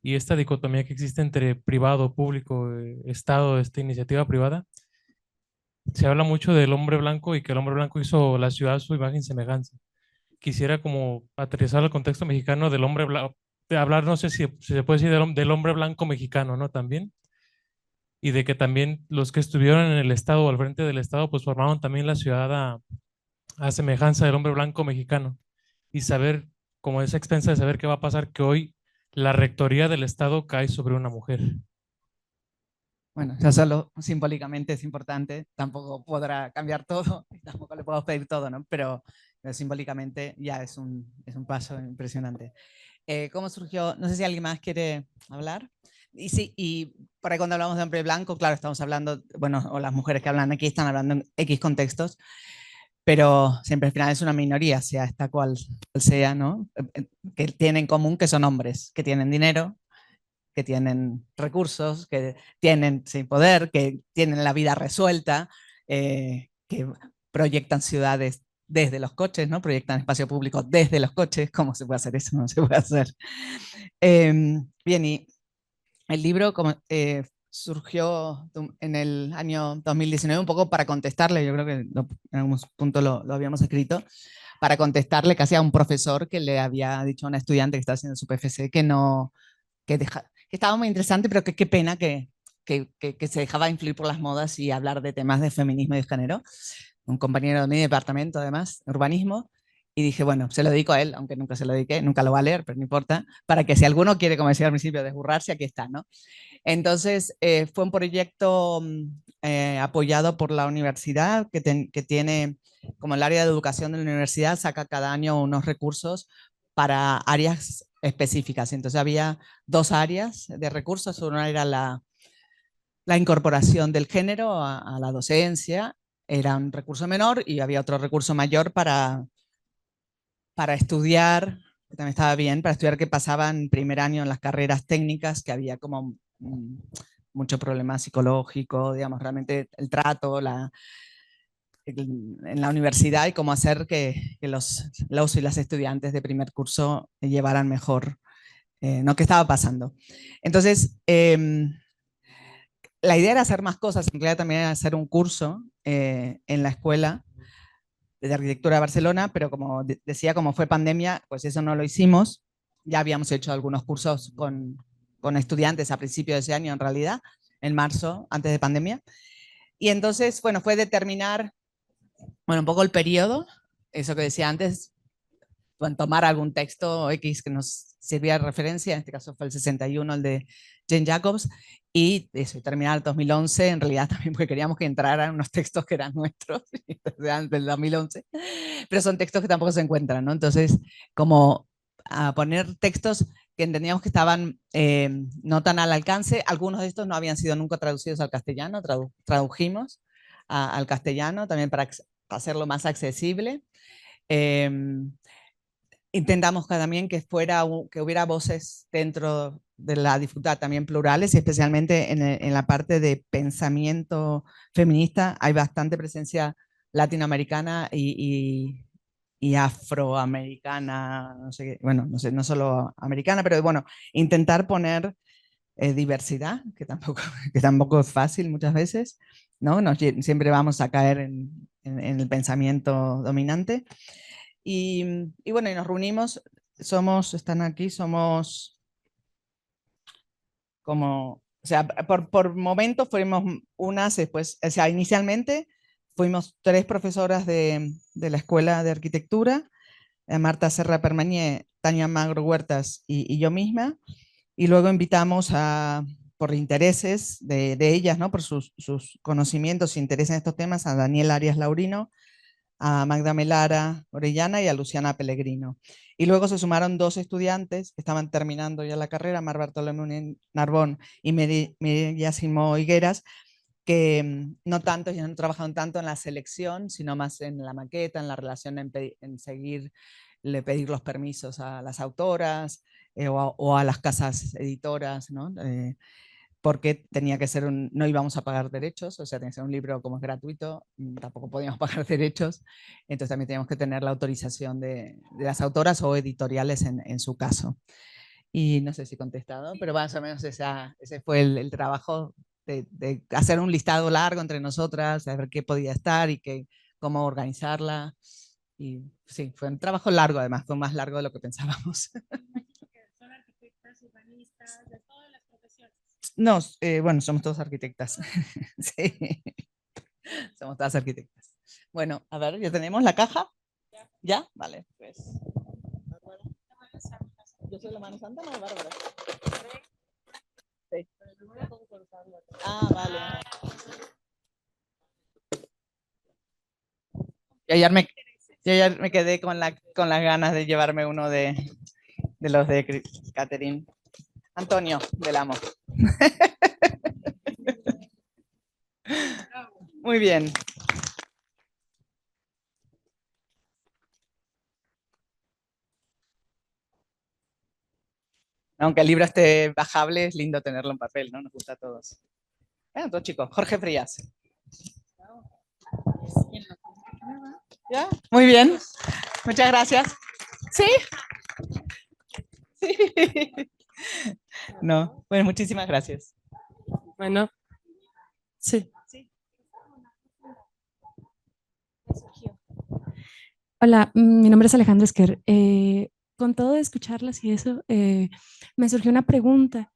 y esta dicotomía que existe entre privado, público, Estado, esta iniciativa privada, se habla mucho del hombre blanco y que el hombre blanco hizo la ciudad a su imagen y semejanza. Quisiera como aterrizar al contexto mexicano del hombre blanco, hablar, no sé si se puede decir del hombre blanco mexicano, ¿no? También. Y de que también los que estuvieron en el Estado o al frente del Estado, pues formaron también la ciudad a semejanza del hombre blanco mexicano, y saber, como esa expensa de saber qué va a pasar, que hoy la rectoría del Estado cae sobre una mujer. Bueno, ya solo simbólicamente es importante, tampoco podrá cambiar todo, tampoco le podemos pedir todo, ¿no? Pero simbólicamente ya es un paso impresionante. ¿Cómo surgió? No sé si alguien más quiere hablar. Y sí, y por ahí cuando hablamos de hombre blanco, claro, estamos hablando, bueno, o las mujeres que hablan aquí están hablando en X contextos, pero siempre al final es una minoría, sea esta cual sea, ¿no? Que tienen en común que son hombres, que tienen dinero, que tienen recursos, que tienen poder, que tienen la vida resuelta, que proyectan ciudades desde los coches, ¿no? Proyectan espacio público desde los coches. ¿Cómo se puede hacer eso? No se puede hacer. Bien, y el libro surgió en el año 2019 un poco para contestarle, yo creo que en algún punto lo habíamos escrito, para contestarle casi a un profesor que le había dicho a una estudiante que estaba haciendo su PFC que estaba muy interesante, pero que qué pena que se dejaba influir por las modas y hablar de temas de feminismo y de género. Un compañero de mi departamento, además, urbanismo, Y dije, bueno, se lo dedico a él, aunque nunca se lo dediqué, nunca lo va a leer, pero no importa, para que si alguno quiere, como decía al principio, desburrarse, aquí está, ¿no? Entonces, fue un proyecto apoyado por la universidad, que tiene, como el área de educación de la universidad, saca cada año unos recursos para áreas específicas. Entonces, había 2 áreas de recursos. Una era la incorporación del género a la docencia, era un recurso menor, y había otro recurso mayor para estudiar, que también estaba bien, para estudiar qué pasaba en primer año en las carreras técnicas, que había como mucho problema psicológico, digamos, realmente el trato, en la universidad, y cómo hacer que los y las estudiantes de primer curso llevaran mejor lo que estaba pasando. Entonces, la idea era hacer más cosas, en realidad también era hacer un curso en la escuela de arquitectura de Barcelona, pero como decía, como fue pandemia, pues eso no lo hicimos. Ya habíamos hecho algunos cursos con estudiantes a principios de ese año, en realidad, en marzo, antes de pandemia. Y entonces, bueno, fue determinar, bueno, un poco el periodo, eso que decía antes, bueno, tomar algún texto X que nos sirviera de referencia, en este caso fue el 61, el de Jane Jacobs, y eso, terminar el 2011, en realidad también porque queríamos que entraran unos textos que eran nuestros, antes del 2011, pero son textos que tampoco se encuentran, ¿no? Entonces, como a poner textos que entendíamos que estaban no tan al alcance. Algunos de estos no habían sido nunca traducidos al castellano, tradujimos al castellano también para hacerlo más accesible. Intentamos también que hubiera voces dentro de la dificultad también plurales, y especialmente en la parte de pensamiento feminista hay bastante presencia latinoamericana y afroamericana, no sé, bueno, no sé, no solo americana, pero bueno, intentar poner diversidad, que tampoco es fácil muchas veces, ¿no? Siempre vamos a caer en el pensamiento dominante. Y bueno, y nos reunimos, están aquí, somos como, o sea, por momentos fuimos unas, después, o sea, inicialmente fuimos 3 profesoras de la Escuela de Arquitectura, Marta Serra Permañé, Tania Magro Huertas y yo misma, y luego invitamos por intereses de ellas, ¿no? Por sus conocimientos e interés en estos temas, a Daniel Arias Laurino, a Magda Melara Orellana y a Luciana Pellegrino. Y luego se sumaron 2 estudiantes que estaban terminando ya la carrera, Mar Bartolomé Narbón y Mireia Simó Higueras, que no tanto, ya no trabajaron tanto en la selección, sino más en la maqueta, en la relación, en pedir los permisos a las autoras o a las casas editoras, ¿no? Porque tenía que ser no íbamos a pagar derechos, o sea, tenía que ser un libro como es gratuito, tampoco podíamos pagar derechos, entonces también teníamos que tener la autorización de las autoras o editoriales en su caso. Y no sé si he contestado, pero más o menos ese fue el trabajo de hacer un listado largo entre nosotras, saber qué podía estar y cómo organizarla. Y sí, fue un trabajo largo, además, fue más largo de lo que pensábamos. Son arquitectas, urbanistas, de todas las profesiones. No, bueno, somos todos arquitectas. Sí, somos todas arquitectas. Bueno, a ver, ¿ya tenemos la caja? ¿Ya? Vale, pues. Yo soy la mano santa, no, Bárbara. Sí. Ah, vale. Y ayer me quedé con las ganas de llevarme uno de los de Catherine. Antonio, del Amo. Muy bien. Aunque el libro esté bajable, es lindo tenerlo en papel, ¿no? Nos gusta a todos. Bueno, todo chicos. Jorge Frías. ¿Ya? Muy bien. Muchas gracias. ¿Sí? Sí. No, bueno, muchísimas gracias. Bueno, sí. Hola, mi nombre es Alejandra Esquer. Con todo de escucharlas y eso, me surgió una pregunta.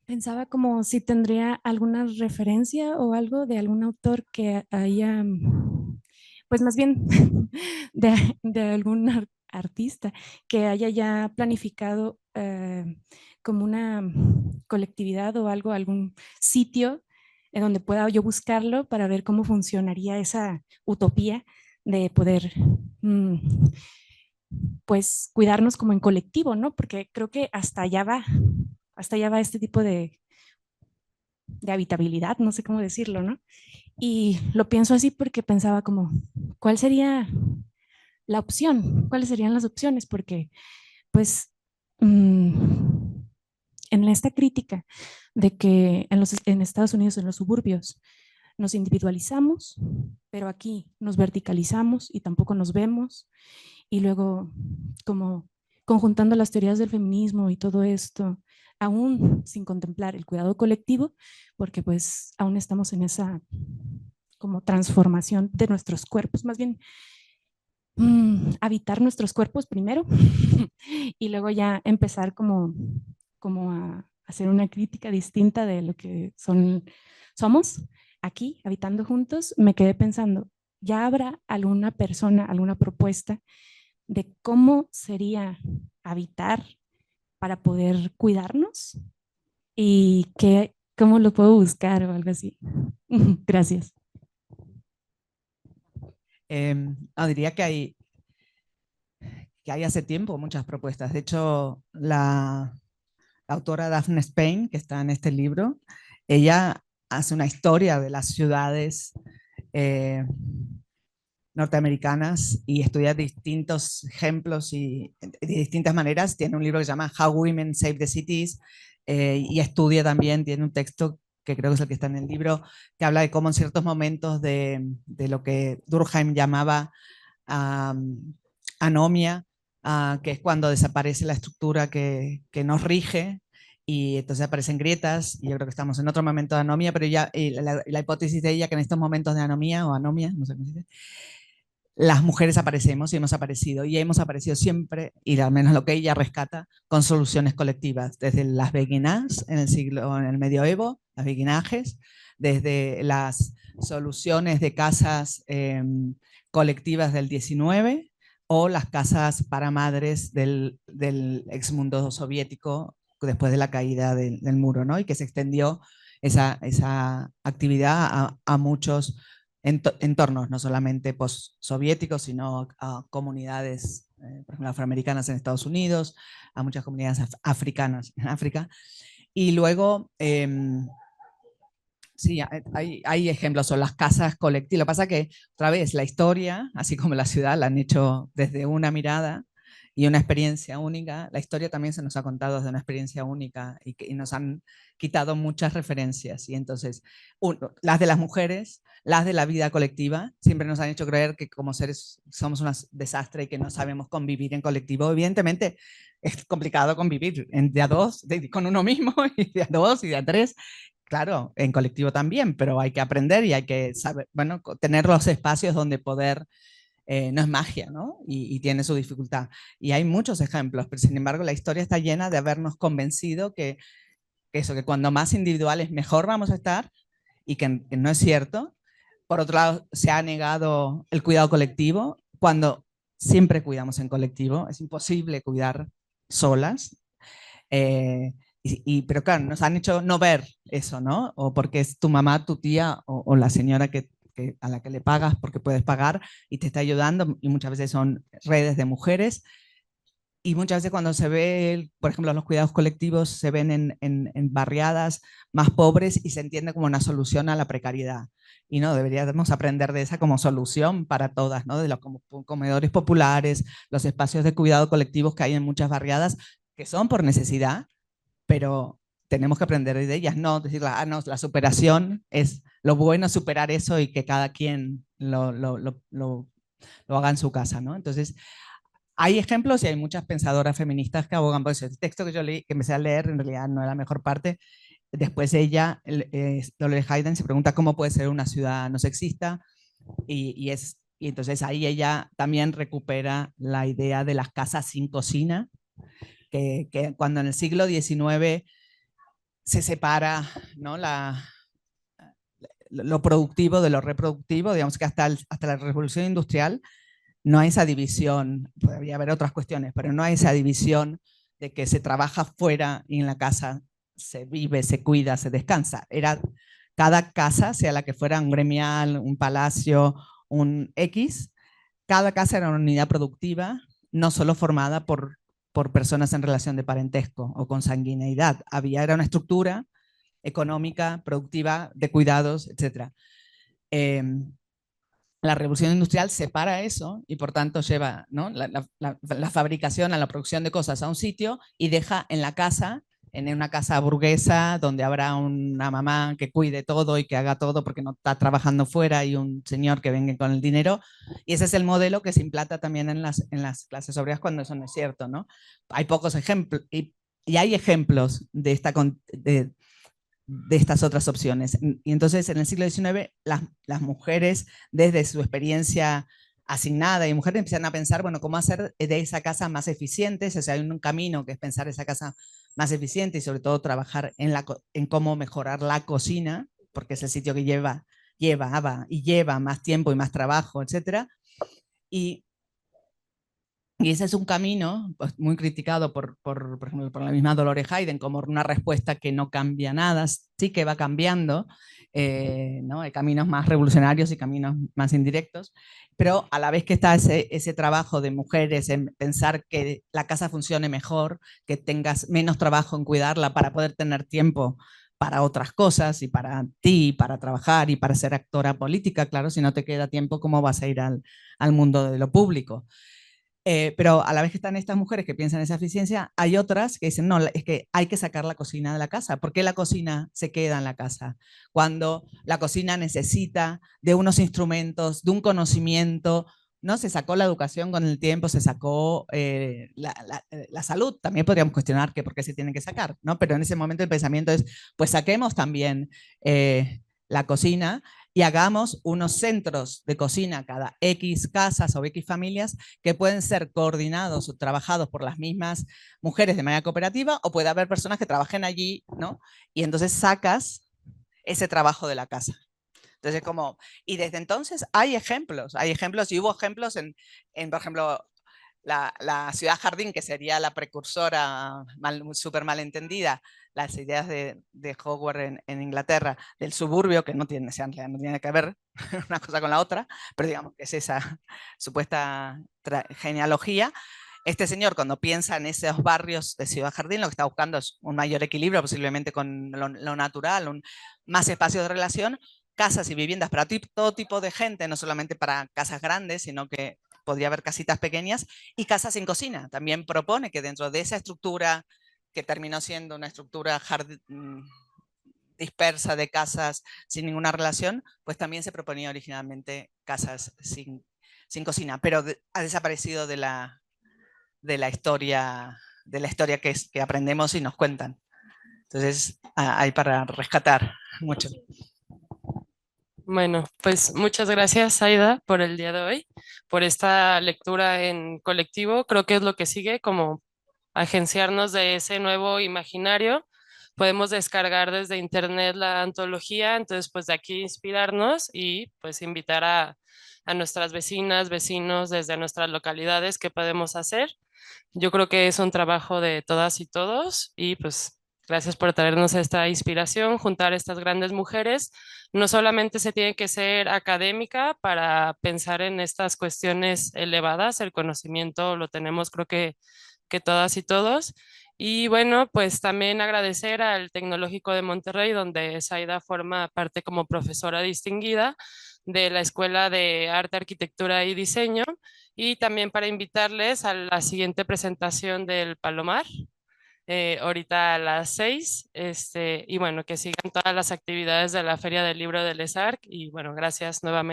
Pensaba como si tendría alguna referencia o algo de algún autor que haya pues más bien de algún artista que haya ya planificado como una colectividad o algo, algún sitio en donde pueda yo buscarlo para ver cómo funcionaría esa utopía de poder pues cuidarnos como en colectivo, ¿no? Porque creo que hasta allá va este tipo de habitabilidad, no sé cómo decirlo, ¿no? Y lo pienso así porque pensaba como, ¿cuál sería la opción? ¿Cuáles serían las opciones? Porque, pues, en esta crítica de que en Estados Unidos, en los suburbios, nos individualizamos, pero aquí nos verticalizamos y tampoco nos vemos. Y luego, como conjuntando las teorías del feminismo y todo esto, aún sin contemplar el cuidado colectivo, porque pues aún estamos en esa como transformación de nuestros cuerpos, más bien habitar nuestros cuerpos primero y luego ya empezar como a hacer una crítica distinta de lo que somos aquí habitando juntos. Me quedé pensando, ¿ya habrá alguna persona, alguna propuesta de cómo sería habitar para poder cuidarnos? ¿Y cómo lo puedo buscar o algo así? Gracias. Diría que hay hace tiempo muchas propuestas. De hecho, la autora Daphne Spain, que está en este libro, ella hace una historia de las ciudades norteamericanas y estudia distintos ejemplos y de distintas maneras. Tiene un libro que se llama How Women Save the Cities y estudia también, tiene un texto que creo que es el que está en el libro, que habla de cómo en ciertos momentos de lo que Durkheim llamaba anomia, que es cuando desaparece la estructura que nos rige y entonces aparecen grietas, y yo creo que estamos en otro momento de anomia, pero ya la hipótesis de ella que en estos momentos de anomia o anomia, no sé cómo se dice, las mujeres aparecemos y hemos aparecido siempre, y al menos lo que ella rescata, con soluciones colectivas, desde las beguinas en el medioevo, las beguinajes, desde las soluciones de casas colectivas del 19 o las casas para madres del exmundo soviético después de la caída del muro, ¿no? Y que se extendió esa actividad a muchos entornos, no solamente postsoviéticos, sino a comunidades, por ejemplo, afroamericanas en Estados Unidos, a muchas comunidades africanas en África. Y luego, sí, hay ejemplos, son las casas colectivas. Lo que pasa es que, otra vez, la historia, así como la ciudad, la han hecho desde una mirada y una experiencia única. La historia también se nos ha contado desde una experiencia única y nos han quitado muchas referencias. Y entonces, las de las mujeres, las de la vida colectiva, siempre nos han hecho creer que como seres somos un desastre y que no sabemos convivir en colectivo. Evidentemente, es complicado convivir de a dos, con uno mismo, y de a dos y de a tres. Claro, en colectivo también, pero hay que aprender y hay que saber, bueno, tener los espacios donde poder, no es magia, ¿no? Y tiene su dificultad. Y hay muchos ejemplos, pero sin embargo la historia está llena de habernos convencido que cuando más individuales mejor vamos a estar, y que no es cierto. Por otro lado, se ha negado el cuidado colectivo, cuando siempre cuidamos en colectivo. Es imposible cuidar solas. Pero claro, nos han hecho no ver eso, ¿no? O porque es tu mamá, tu tía o la señora a la que le pagas porque puedes pagar y te está ayudando, y muchas veces son redes de mujeres. Y muchas veces cuando se ve, por ejemplo, los cuidados colectivos se ven en barriadas más pobres y se entiende como una solución a la precariedad. Y no, deberíamos aprender de esa como solución para todas, ¿no? De los comedores populares, los espacios de cuidado colectivos que hay en muchas barriadas, que son por necesidad, pero tenemos que aprender de ellas, no decir, no, la superación es lo bueno, superar eso y que cada quien lo haga en su casa, ¿no? Entonces, hay ejemplos y hay muchas pensadoras feministas que abogan por eso. El texto que yo leí, que empecé a leer, en realidad no era la mejor parte. Después ella, Dolores Hayden, se pregunta cómo puede ser una ciudad no sexista, y entonces ahí ella también recupera la idea de las casas sin cocina, que cuando en el siglo XIX se separa, ¿no? lo productivo de lo reproductivo, digamos que hasta la revolución industrial no hay esa división, podría haber otras cuestiones, pero no hay esa división de que se trabaja fuera y en la casa se vive, se cuida, se descansa. Era cada casa, sea la que fuera un gremial, un palacio, un X, cada casa era una unidad productiva, no solo formada por personas en relación de parentesco o consanguineidad. Era una estructura económica, productiva, de cuidados, etc. La revolución industrial separa eso y por tanto lleva, ¿no?, la fabricación, a la producción de cosas a un sitio y deja en la casa, en una casa burguesa donde habrá una mamá que cuide todo y que haga todo porque no está trabajando fuera y un señor que venga con el dinero. Y ese es el modelo que se implanta también en las clases obreras cuando eso no es cierto, ¿no? Hay pocos ejemplos y hay ejemplos de estas otras opciones. Y entonces en el siglo XIX las mujeres desde su experiencia asignada y mujeres empiezan a pensar, bueno, cómo hacer de esa casa más eficiente. O sea, hay un camino que es pensar esa casa más eficiente y sobre todo trabajar en cómo mejorar la cocina, porque es el sitio que lleva más tiempo y más trabajo, etc. Y ese es un camino pues, muy criticado por ejemplo, por la misma Dolores Hayden, como una respuesta que no cambia nada, sí que va cambiando, ¿no? Hay caminos más revolucionarios y caminos más indirectos, pero a la vez que está ese trabajo de mujeres en pensar que la casa funcione mejor, que tengas menos trabajo en cuidarla para poder tener tiempo para otras cosas y para ti, para trabajar y para ser actora política, claro, si no te queda tiempo, ¿cómo vas a ir al mundo de lo público? Pero a la vez que están estas mujeres que piensan en esa eficiencia, hay otras que dicen, no, es que hay que sacar la cocina de la casa. ¿Por qué la cocina se queda en la casa? Cuando la cocina necesita de unos instrumentos, de un conocimiento, ¿no? Se sacó la educación con el tiempo, se sacó la salud. También podríamos cuestionar que por qué se tiene que sacar, ¿no? Pero en ese momento el pensamiento es, pues saquemos también la cocina y hagamos unos centros de cocina cada X casas o X familias que pueden ser coordinados o trabajados por las mismas mujeres de manera cooperativa, o puede haber personas que trabajen allí, ¿no? Y entonces sacas ese trabajo de la casa. Entonces, y desde entonces hay ejemplos y hubo ejemplos en por ejemplo, la ciudad jardín, que sería la precursora súper malentendida, las ideas de Howard en Inglaterra, del suburbio, que no tiene que ver una cosa con la otra, pero digamos que es esa supuesta genealogía. Este señor, cuando piensa en esos barrios de Ciudad Jardín, lo que está buscando es un mayor equilibrio, posiblemente con lo natural, más espacio de relación, casas y viviendas para todo tipo de gente, no solamente para casas grandes, sino que podría haber casitas pequeñas y casas sin cocina. También propone que dentro de esa estructura, que terminó siendo una estructura dispersa de casas sin ninguna relación, pues también se proponía originalmente casas sin cocina, pero ha desaparecido de la historia que aprendemos y nos cuentan. Entonces hay para rescatar mucho. Bueno, pues muchas gracias, Aida, por el día de hoy, por esta lectura en colectivo. Creo que es lo que sigue, como agenciarnos de ese nuevo imaginario. Podemos descargar desde internet la antología, entonces pues de aquí inspirarnos y pues invitar a nuestras vecinas, vecinos desde nuestras localidades qué podemos hacer. Yo creo que es un trabajo de todas y todos y pues gracias por traernos esta inspiración, juntar estas grandes mujeres. No solamente se tiene que ser académica para pensar en estas cuestiones elevadas, el conocimiento lo tenemos creo que todas y todos. Y bueno, pues también agradecer al Tecnológico de Monterrey, donde Zaida forma parte como profesora distinguida de la Escuela de Arte, Arquitectura y Diseño, y también para invitarles a la siguiente presentación del Palomar, ahorita a las 6, y bueno, que sigan todas las actividades de la Feria del Libro del ESARC, y bueno, gracias nuevamente.